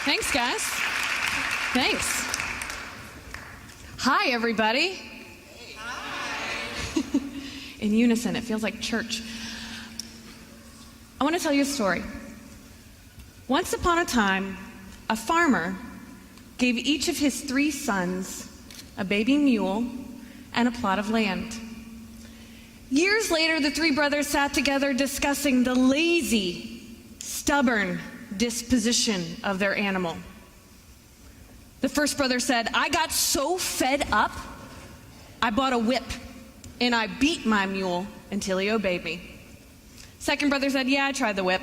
Thanks, guys. Thanks. Hi, everybody. Hi. In unison, it feels like church. I want to tell you a story. Once upon a time, a farmer gave each of his 3 sons a baby mule and a plot of land. Years later, the 3 brothers sat together discussing the lazy, stubborn disposition of their animal. The first brother said, "I got so fed up, I bought a whip, and I beat my mule until he obeyed me." Second brother said, "Yeah, I tried the whip,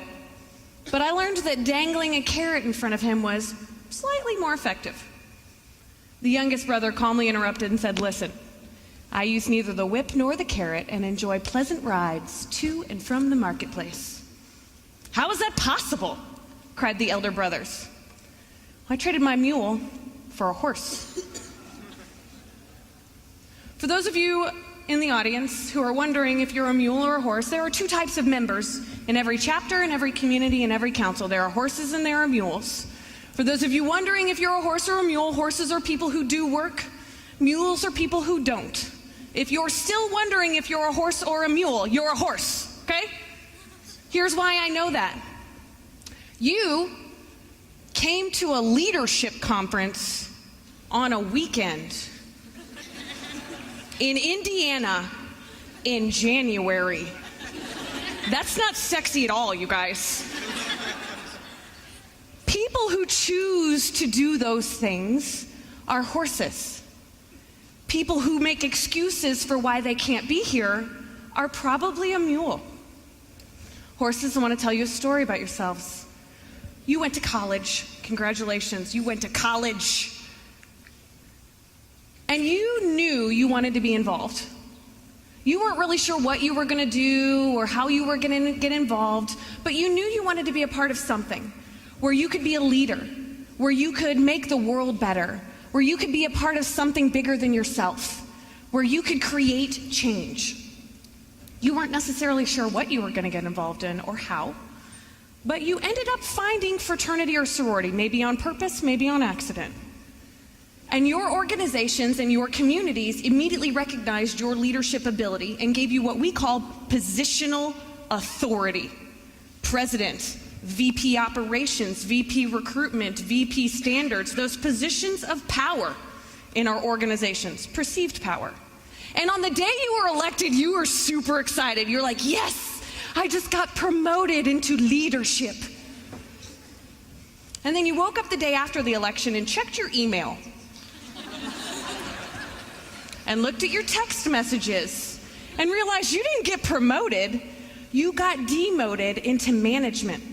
but I learned that dangling a carrot in front of him was slightly more effective." The youngest brother calmly interrupted and said, "Listen, I use neither the whip nor the carrot and enjoy pleasant rides to and from the marketplace." "How is that possible?" cried the elder brothers. "I traded my mule for a horse." For those of you in the audience who are wondering if you're a mule or a horse, there are 2 types of members in every chapter, in every community, in every council. There are horses and there are mules. For those of you wondering if you're a horse or a mule, horses are people who do work, mules are people who don't. If you're still wondering if you're a horse or a mule, you're a horse, okay? Here's why I know that. You came to a leadership conference on a weekend in Indiana in January. That's not sexy at all, you guys. People who choose to do those things are horses. People who make excuses for why they can't be here are probably a mule. Horses, I want to tell you a story about yourselves. You went to college. Congratulations, you went to college. And you knew you wanted to be involved. You weren't really sure what you were going to do or how you were going to get involved, but you knew you wanted to be a part of something where you could be a leader, where you could make the world better, where you could be a part of something bigger than yourself, where you could create change. You weren't necessarily sure what you were going to get involved in or how, but you ended up finding fraternity or sorority, maybe on purpose, maybe on accident. And your organizations and your communities immediately recognized your leadership ability and gave you what we call positional authority. President, VP operations, VP recruitment, VP standards, those positions of power in our organizations, perceived power. And on the day you were elected, you were super excited. You're like, yes, I just got promoted into leadership. And then you woke up the day after the election and checked your email and looked at your text messages and realized you didn't get promoted, you got demoted into management,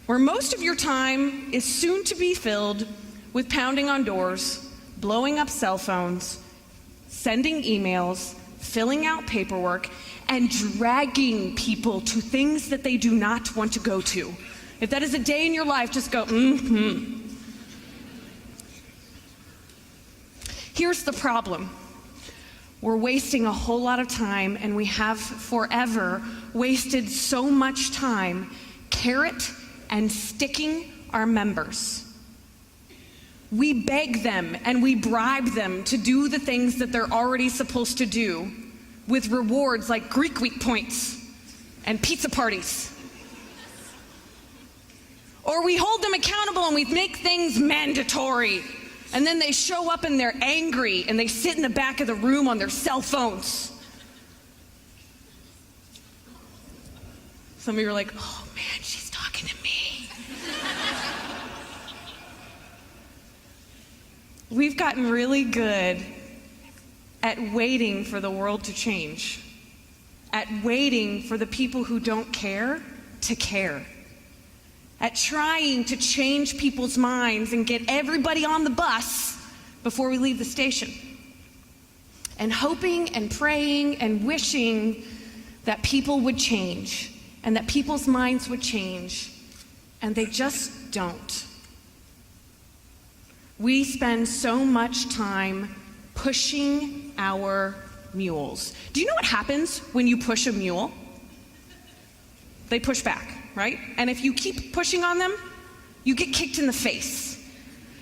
where most of your time is soon to be filled with pounding on doors, blowing up cell phones, sending emails, filling out paperwork, and dragging people to things that they do not want to go to. If that is a day in your life, just go, Here's the problem. We're wasting a whole lot of time, and we have forever wasted so much time carrot and sticking our members. We beg them and we bribe them to do the things that they're already supposed to do with rewards like Greek Week points and pizza parties. Or we hold them accountable and we make things mandatory. And then they show up and they're angry and they sit in the back of the room on their cell phones. Some of you are like, oh man, she's talking to me. We've gotten really good at waiting for the world to change, at waiting for the people who don't care to care, at trying to change people's minds and get everybody on the bus before we leave the station, and hoping and praying and wishing that people would change and that people's minds would change, and they just don't. We spend so much time pushing our mules. Do you know what happens when you push a mule? They push back, right? And if you keep pushing on them, You get kicked in the face.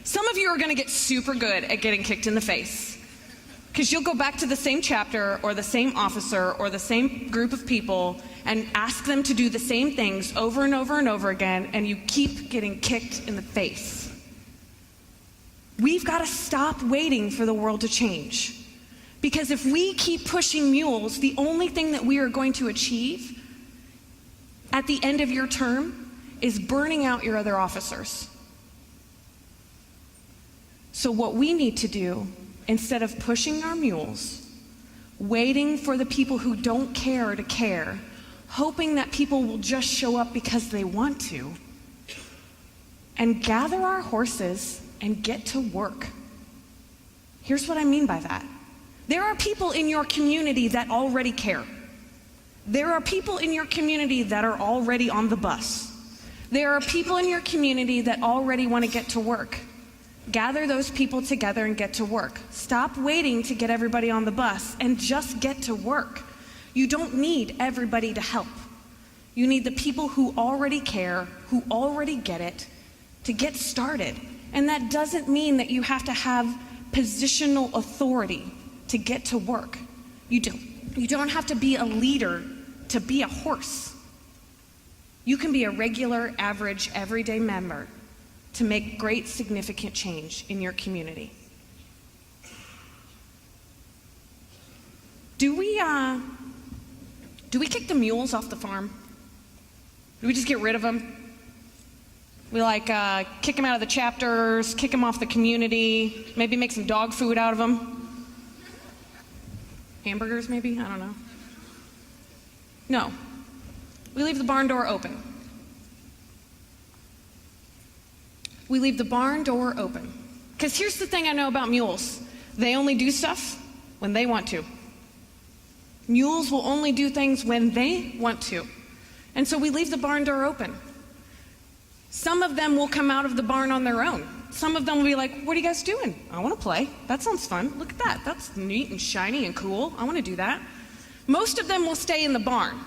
Some of you are going to get super good at getting kicked in the face, because you'll go back to the same chapter or the same officer or the same group of people and ask them to do the same things over and over and over again, and you keep getting kicked in the face. We've got to stop waiting for the world to change. Because if we keep pushing mules, the only thing that we are going to achieve at the end of your term is burning out your other officers. So what we need to do, instead of pushing our mules, waiting for the people who don't care to care, hoping that people will just show up because they want to, and gather our horses and get to work. Here's what I mean by that. There are people in your community that already care. There are people in your community that are already on the bus. There are people in your community that already want to get to work. Gather those people together and get to work. Stop waiting to get everybody on the bus and just get to work. You don't need everybody to help. You need the people who already care, who already get it, to get started. And that doesn't mean that you have to have positional authority to get to work. You don't have to be a leader to be a horse. You can be a regular, average, everyday member to make great, significant change in your community. Do we kick the mules off the farm? Do we just get rid of them? We kick them out of the chapters, kick them off the community, maybe make some dog food out of them. Hamburgers, maybe? I don't know. No. We leave the barn door open. We leave the barn door open. Because here's the thing I know about mules. They only do stuff when they want to. Mules will only do things when they want to. And so we leave the barn door open. Some of them will come out of the barn on their own. Some of them will be like, what are you guys doing? I want to play. That sounds fun. Look at that. That's neat and shiny and cool. I want to do that. Most of them will stay in the barn.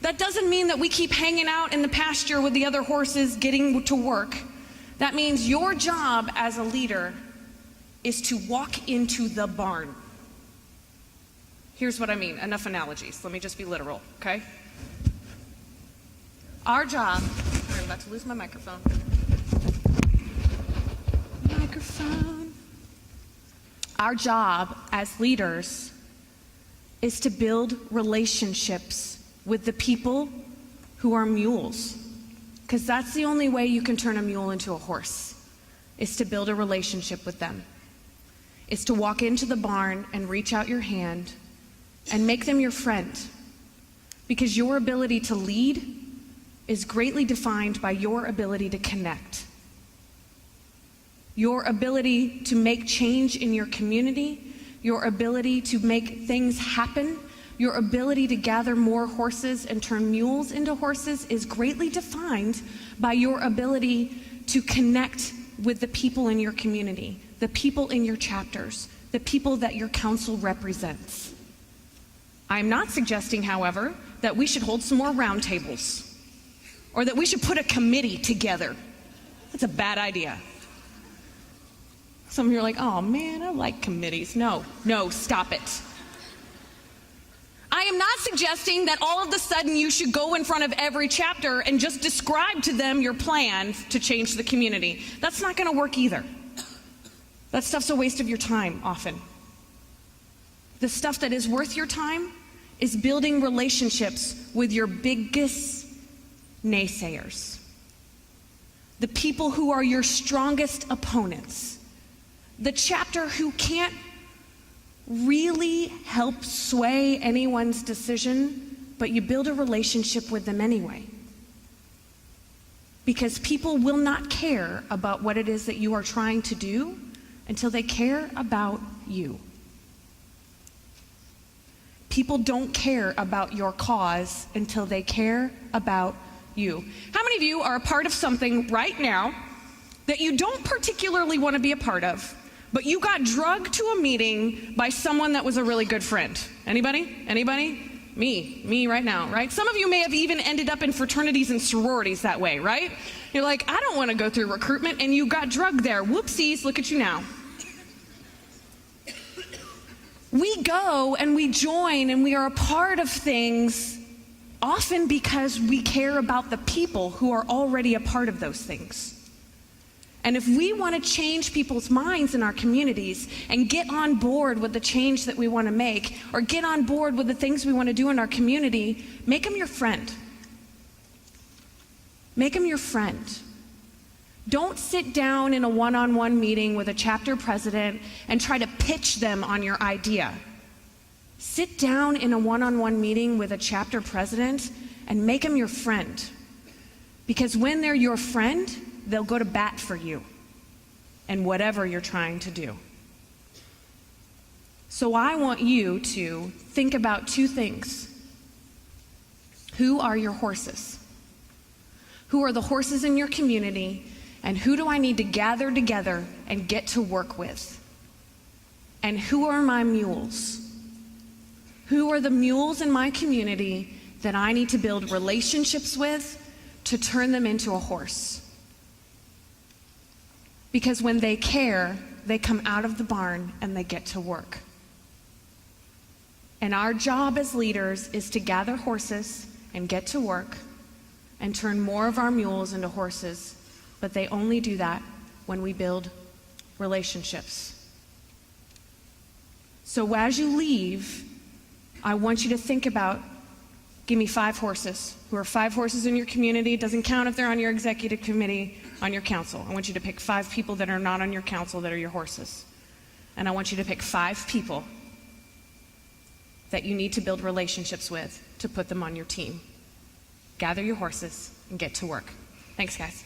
That doesn't mean that we keep hanging out in the pasture with the other horses getting to work. That means your job as a leader is to walk into the barn. Here's what I mean. Enough analogies. Let me just be literal, okay? Our job, I'm about to lose my microphone. Our job as leaders is to build relationships with the people who are mules. Because that's the only way you can turn a mule into a horse, is to build a relationship with them. Is to walk into the barn and reach out your hand and make them your friend. Because your ability to lead is greatly defined by your ability to connect. Your ability to make change in your community, your ability to make things happen, your ability to gather more horses and turn mules into horses is greatly defined by your ability to connect with the people in your community, the people in your chapters, the people that your council represents. I'm not suggesting, however, that we should hold some more roundtables or that we should put a committee together. That's a bad idea. Some of you are like, oh man, I like committees. No, stop it. I am not suggesting that all of a sudden you should go in front of every chapter and just describe to them your plan to change the community. That's not going to work either. That stuff's a waste of your time often. The stuff that is worth your time is building relationships with your biggest naysayers. The people who are your strongest opponents. The chapter who can't really help sway anyone's decision, but you build a relationship with them anyway. Because people will not care about what it is that you are trying to do until they care about you. People don't care about your cause until they care about you. How many of you are a part of something right now that you don't particularly want to be a part of, but you got drugged to a meeting by someone that was a really good friend? Anybody? Me right now, right? Some of you may have even ended up in fraternities and sororities that way, right? You're like, I don't want to go through recruitment, and you got drugged there. Whoopsies, look at you now. We go and we join and we are a part of things often because we care about the people who are already a part of those things. And if we want to change people's minds in our communities and get on board with the change that we want to make, or get on board with the things we want to do in our community, make them your friend. Make them your friend. Don't sit down in a one-on-one meeting with a chapter president and try to pitch them on your idea. Sit down in a one-on-one meeting with a chapter president and make them your friend. Because when they're your friend, they'll go to bat for you and whatever you're trying to do. So I want you to think about two things. Who are your horses? Who are the horses in your community, and who do I need to gather together and get to work with? And who are my mules? Who are the mules in my community that I need to build relationships with to turn them into a horse? Because when they care, they come out of the barn and they get to work. And our job as leaders is to gather horses and get to work and turn more of our mules into horses. But they only do that when we build relationships. So as you leave, I want you to think about, give me 5 horses. Who are 5 horses in your community? It doesn't count if they're on your executive committee, on your council. I want you to pick 5 people that are not on your council that are your horses. And I want you to pick 5 people that you need to build relationships with to put them on your team. Gather your horses and get to work. Thanks, guys.